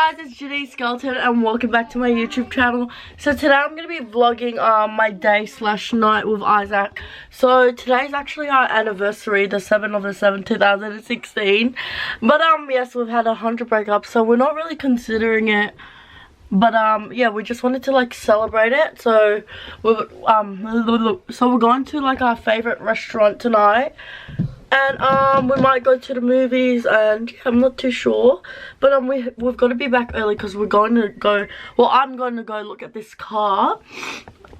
guys, it's JANICESKELTON and welcome back to my YouTube channel. So today I'm going to be vlogging my day / night with Isaac. So today's actually our anniversary, the 7th of the 7th, 2016. But yes, we've had 100 breakups, so we're not really considering it. But yeah, we just wanted to like celebrate it. So we're going to like our favorite restaurant tonight. And we might go to the movies, and yeah, I'm not too sure. But we've got to be back early because we're going to go, well, I'm going to go look at this car.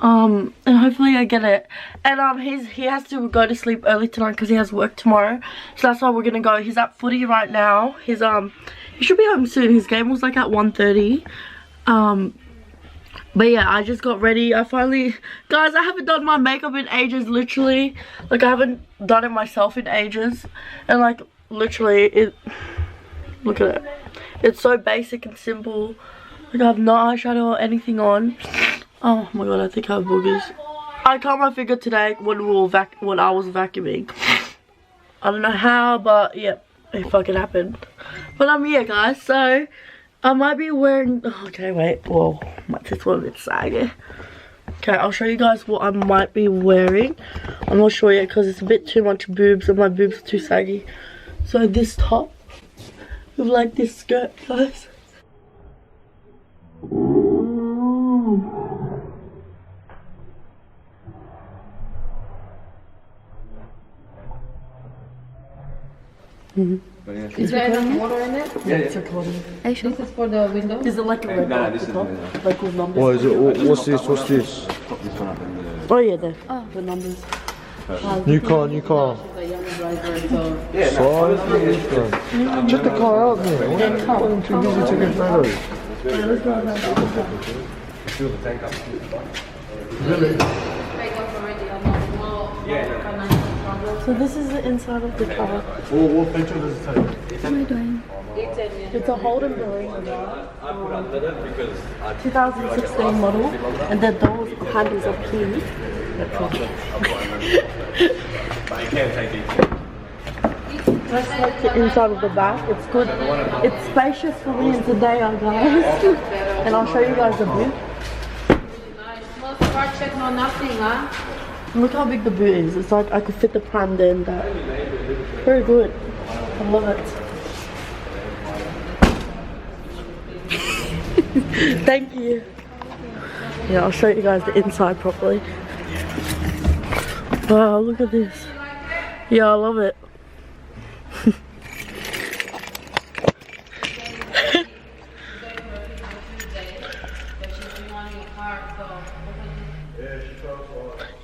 And hopefully I get it. And he has to go to sleep early tonight because he has work tomorrow. So that's why we're gonna go. He's at footy right now. He should be home soon. His game was like at 1:30. But yeah, I just got ready. I finally, guys, I haven't done my makeup in ages, literally. Like, I haven't done it myself in ages. And like, literally, look at it. It's so basic and simple. Like, I have no eyeshadow or anything on. Oh my god, I think I have boogers. I cut my finger today when I was vacuuming. I don't know how, but yeah, it fucking happened. But yeah, guys, so I might be wearing, okay, wait, whoa, this one a bit saggy. Okay, I'll show you guys what I might be wearing. I'm not sure yet because it's a bit too much boobs and my boobs are too saggy. So this top with like this skirt, guys. Is there any water in it? Yeah, it's recording. This is for the window? Is it like a red dot at the top? Like with numbers? What is it? What's this? What's this? Oh yeah, there. Oh, the numbers. New car. The young driver, so... Check the car out, man. I'm too busy taking photos. Really? So this is the inside of the car. What picture does it take? What am I doing? It's a Holden Marine 2016 model, and the doors handles are key. That's like the inside of the back. It's good. It's spacious for me and today, guys. And I'll show you guys the boot. No scar check, no nothing, huh? Look how big the boot is. It's like I could fit the pram there and that. Very good. I love it. Thank you. Yeah, I'll show you guys the inside properly. Wow, look at this. Yeah, I love it.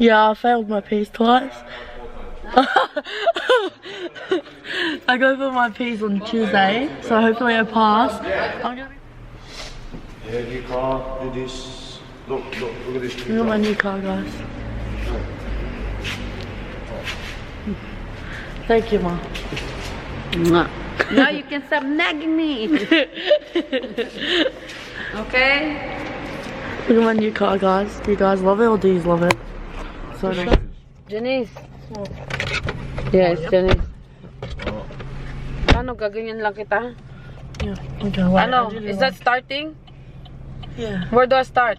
Yeah, I failed my P's twice. I go for my P's on Tuesday, so hopefully I pass. Yeah, new car. Do this. Look at this. Look at my new car, guys. Thank you, Mom. Now you can stop nagging me. Okay? Look at my new car, guys. Do you guys love it or do you love it? So nice. Janice. Yes, Janice. Ano, gaganyan lang kita? Yeah. Okay, wait, Ano, is that starting? Yeah. Where do I start?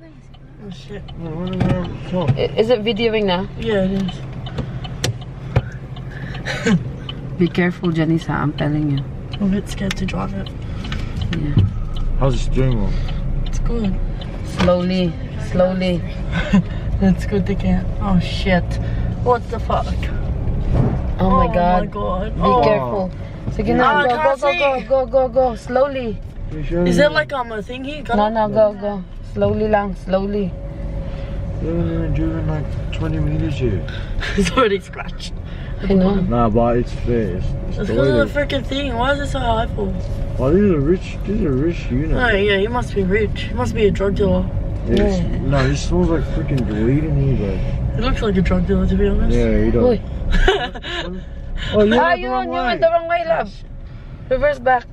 Oh shit. Is it videoing now? Yeah, it is. Be careful, Janice, I'm telling you. I'm a bit scared to drive it. Yeah. How's the steering wheel? It's good. Slowly. It's good to get. Oh shit. What the fuck? Oh my god. Oh my god. Be careful. Sige na, go. Slowly. Is there like a thingy? No, go. Slowly lang, slowly. You haven't even driven like 20 meters here. It's already scratched. I know. Nah, but it's fair. It's It's because of the freaking thing. Why is it so high for? Oh, these are rich units. Oh yeah, he must be rich. He must be a drug dealer. Yeah. No, it smells like freaking weed in here, bro. He looks like a drug dealer, to be honest. Yeah, he does. Uy. Oh, you You went the wrong way, love. Reverse back.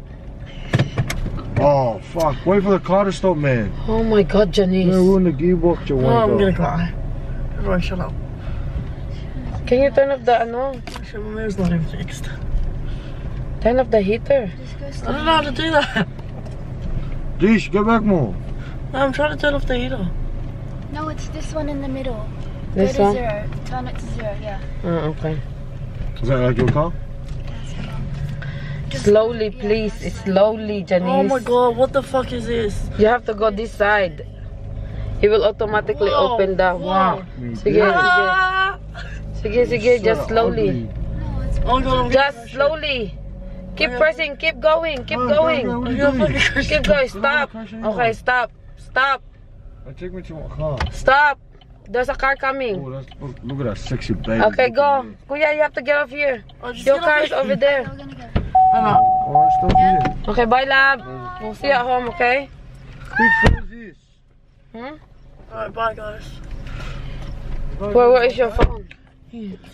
Oh, fuck. Wait for the car to stop, man. Oh my god, Janice. You're gonna ruin the gearbox, you Oh, want I'm gonna cry. Everyone shut up. Can you turn off the ano? Actually, my mirror's not even fixed. Turn off the heater. I don't know how to do that. Dish, get back more. I'm trying to turn off the heater. No, it's this one in the middle. This Go to one? 0. Turn it to 0, yeah. Oh, okay. Is that like your car? Slowly, please. Slowly, Janice. Oh my god, what the fuck is this? You have to go this side. He will automatically Whoa, open the... whoa. Wow. Sige, Ah! sige, just slowly. No, it's Oh my god, I'm Just slowly. Keep pressing, keep going, keep going. Keep going, stop. Okay, stop. Stop. Take me to my car. Stop. There's a car coming. Oh, look at that sexy baby. Okay, go. Kuya, you have to get off here. Oh, just Your get car off is it. over there. we're gonna go. Oh, stop here. Okay, bye, lab. We'll see you at home, okay? Who chose this? Alright, bye guys. Where is your phone?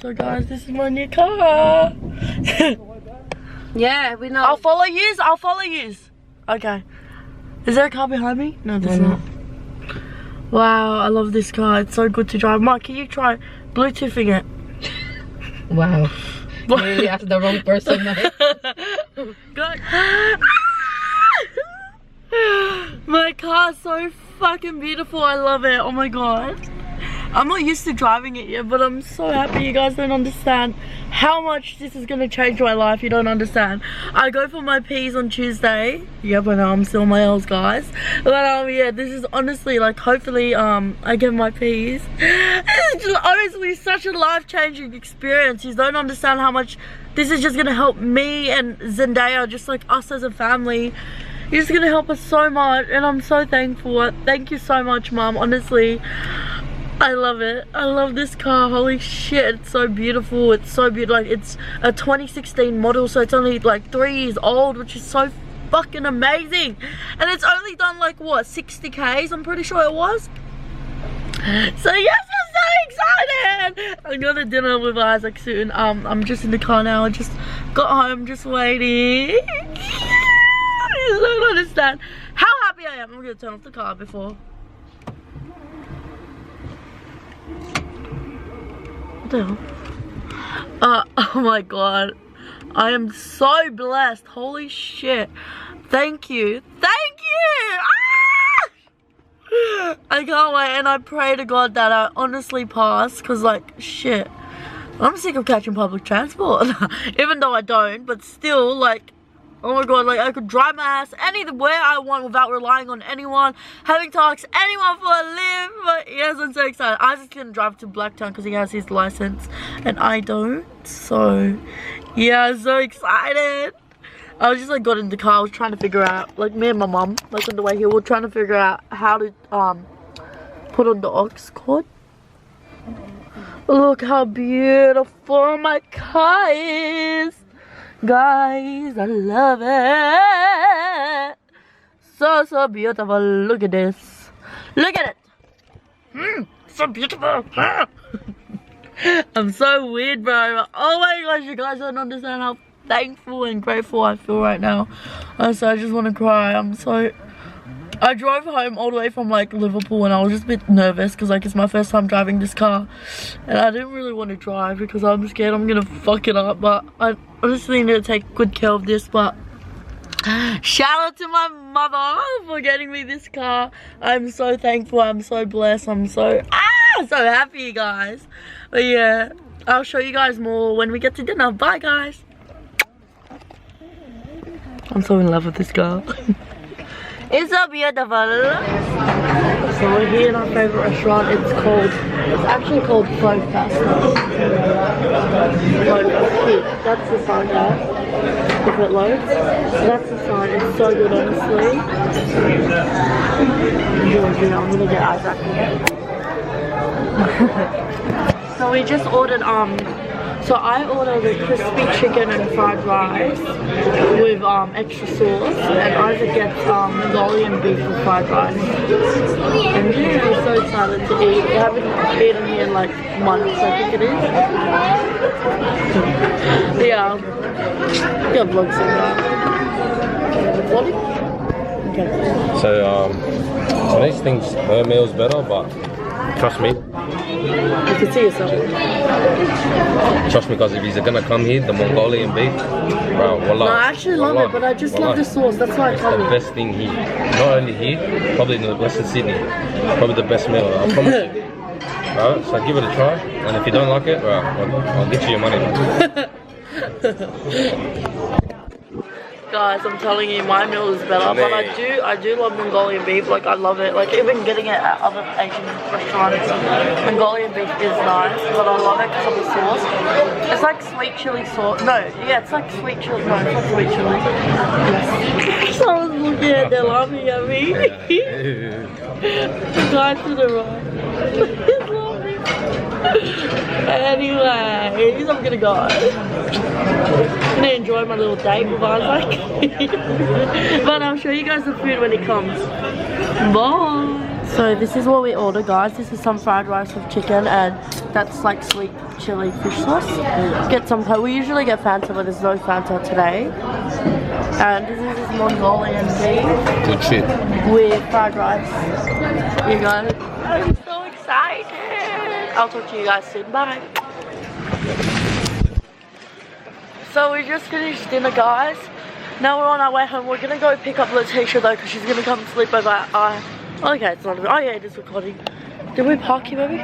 So guys, this is my new car. Yeah, we know. I'll follow yous. I'll follow yous. Okay. Is there a car behind me? No, there's not. Wow, I love this car. It's so good to drive. Mike, can you try Bluetoothing it? Wow. You really asked the wrong person. Go. My car's so fucking beautiful. I love it. Oh my god. I'm not used to driving it yet, but I'm so happy. You guys don't understand how much this is gonna change my life. You don't understand. I go for my P's on Tuesday. Yep, I know I'm still on my L's, guys. But yeah, this is honestly like, hopefully I get my P's. It's just honestly such a life-changing experience. You don't understand how much this is just gonna help me and Zendaya, just like us as a family. You're just gonna help us so much, and I'm so thankful. Thank you so much, Mom. Honestly, I love it. I love this car. Holy shit, it's so beautiful. It's so beautiful. Like, it's a 2016 model, so it's only like 3 years old, which is so fucking amazing. And it's only done like what, 60 Ks? I'm pretty sure it was. So yes, I'm so excited. I'm going to dinner with Isaac soon. I'm just in the car now. I just got home, just waiting. You don't understand how happy I am. I'm gonna turn off the car before. What the hell? Oh my god. I am so blessed. Holy shit. Thank you. Thank you! Ah! I can't wait, and I pray to God that I honestly pass, because like, shit. I'm sick of catching public transport. Even though I don't, but still, like, oh my god, like I could drive my ass anywhere I want without relying on anyone, having to ask anyone for a lift. But yes, I'm so excited. Isaac's gonna drive to Blacktown because he has his license and I don't. So yeah, I'm so excited. I was just like got in the car, I was trying to figure out, like me and my mum, like on the way here, we were trying to figure out how to put on the aux cord. Look how beautiful my car is. Guys, I love it. So, so beautiful. Look at this. Look at it. So beautiful. I'm so weird, bro. Oh my gosh, you guys don't understand how thankful and grateful I feel right now. So I just want to cry. I drove home all the way from like Liverpool and I was just a bit nervous because like it's my first time driving this car and I didn't really want to drive because I'm scared I'm gonna fuck it up, but I honestly need to take good care of this. But shout out to my mother for getting me this car. I'm so thankful, I'm so blessed, I'm so happy, guys. But yeah, I'll show you guys more when we get to dinner. Bye guys. I'm so in love with this car. It's so beautiful. So we're here in our favorite restaurant. It's actually called Flow Pasta. That's the sign, guys. If it loads. So that's the sign. It's so good, honestly. I'm gonna get Isaac. So we just ordered so I ordered a crispy chicken and fried rice with extra sauce, and Isaac gets Mongolian beef with fried rice. And yeah, I'm so excited to eat. I haven't eaten here in like months, I think it is. Yeah, vlog soon. Recording? Okay. So these things, her meal's better, but trust me, You can see yourself. Trust me, guys, if he's gonna come here, the Mongolian beef, bro, wallah. No, I actually love it, but I just love the sauce. That's why I it's come the here. best thing here. Not only here, probably in Western Sydney. Probably the best meal, I promise you. Right, so give it a try, and if you don't like it, right, I'll get you your money. Guys, I'm telling you, my meal is better, but I do love Mongolian beef. Like, I love it. Like, even getting it at other Asian restaurants, Mongolian beef is nice, but I love it because of the sauce. It's like sweet chili sauce. No, yeah, it's like sweet chili. No, it's not sweet chili. Yes. Someone's looking at, they're laughing at me. The guy to the right. He's laughing. Anyways, I'm gonna go. I'm gonna enjoy my little date with Isaac. But I'll show you guys the food when it comes. Bye. So this is what we order, guys. This is some fried rice with chicken, and that's like sweet chili fish sauce. Get some. We usually get Fanta, but there's no Fanta today. And this is Mongolian beef. Good shit. With fried rice. You guys, I'm so excited. I'll talk to you guys soon. Bye. So we just finished dinner, guys. Now we're on our way home. We're gonna go pick up Letitia though, because she's gonna come sleep over at okay, it's not. Oh yeah, it is recording. Did we park here, maybe?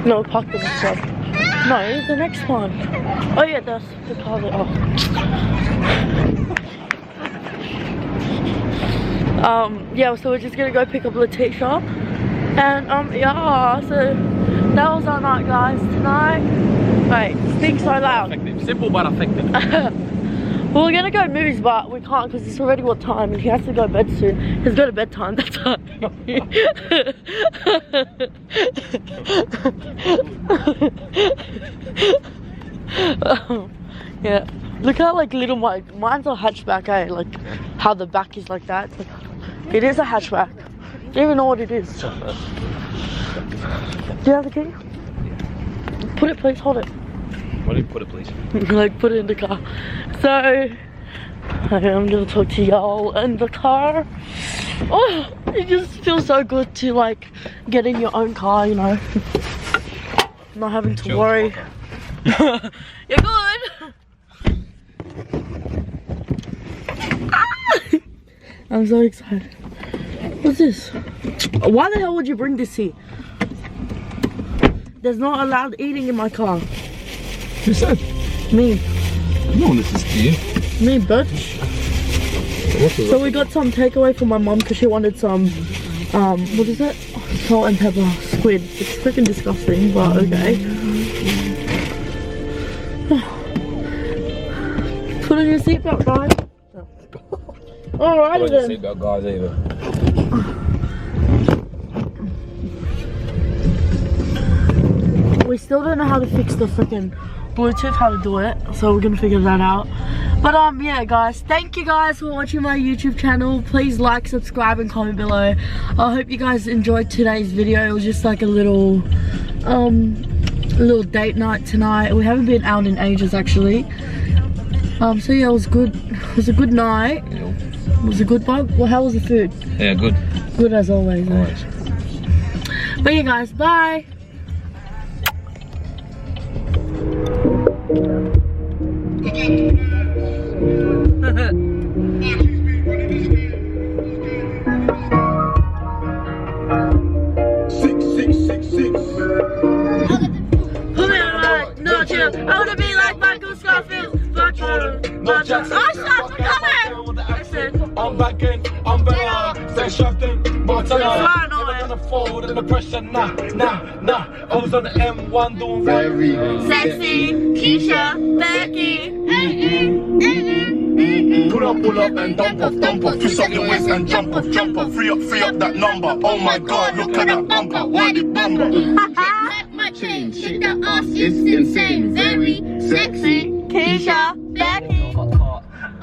No, we parked the next one. No, the next one. Oh yeah, that's the car there. Oh. Yeah, so we're just gonna go pick up Letitia. And yeah, so that was our night, guys. Tonight, wait, speak so loud. Effective. Simple but effective. Well, we're gonna go movies, but we can't because it's already what time, and he has to go to bed soon. He's got to bedtime. That's right. Yeah. Look how like little mine's a hatchback, eh? Like how the back is like that. It's like, it is a hatchback. Do you even know what it is? Do you have the key? Put it, please. Hold it. What do you put it, please? Like, put it in the car. So, I'm gonna talk to y'all in the car. Oh, it just feels so good to like get in your own car, you know. Not having to worry. You're good. I'm so excited. What's this? Why the hell would you bring this here? There's not allowed eating in my car. Who said? Me. No one listens to you. Me, bitch. So we got some takeaway for my mom because she wanted some, what is it? Salt and pepper squid. It's freaking disgusting, but okay. Put on your seatbelt, guys. Alrighty then. Seatbelt, guys, either. We still don't know how to fix the freaking Bluetooth, how to do it, so we're gonna figure that out. But yeah, guys, thank you guys for watching my YouTube channel. Please like, subscribe, and comment below. I hope you guys enjoyed today's video. It was just like a little date night tonight. We haven't been out in ages, actually. So yeah, it was good. It was a good night. It was a good vibe. Well, how was the food? Yeah, good. Good as always. Always. But yeah, guys, bye. I wanna be like Michael Scarfield. Oh, stop, I'm back in, I'm better. Stay shoved in, but I'm never gonna fold under pressure. Nah. I was on the M1 doing very sexy, Keisha, Becky. Pull up and dump off. Twist up your waist and jump off. Free up that number. Oh my god, look at that bumper. Why the bumper? My chain, shake that ass, it's insane. Very sexy, Keisha, Becky.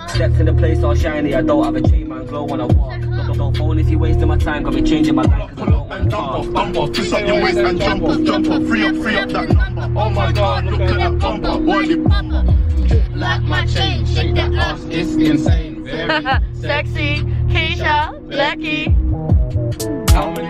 Stepped in the place all shiny, I don't have a chain, man, glow when I walk. Don't phone if you wasting my time, got me changing my life, cause I don't want to talk. Bump off, twist up your waist and jump off. Free up that number. Oh my god, look at that bumper. Why the bumper? like my chain, shake that ass, it's insane. Sexy, Keisha, Becky. How many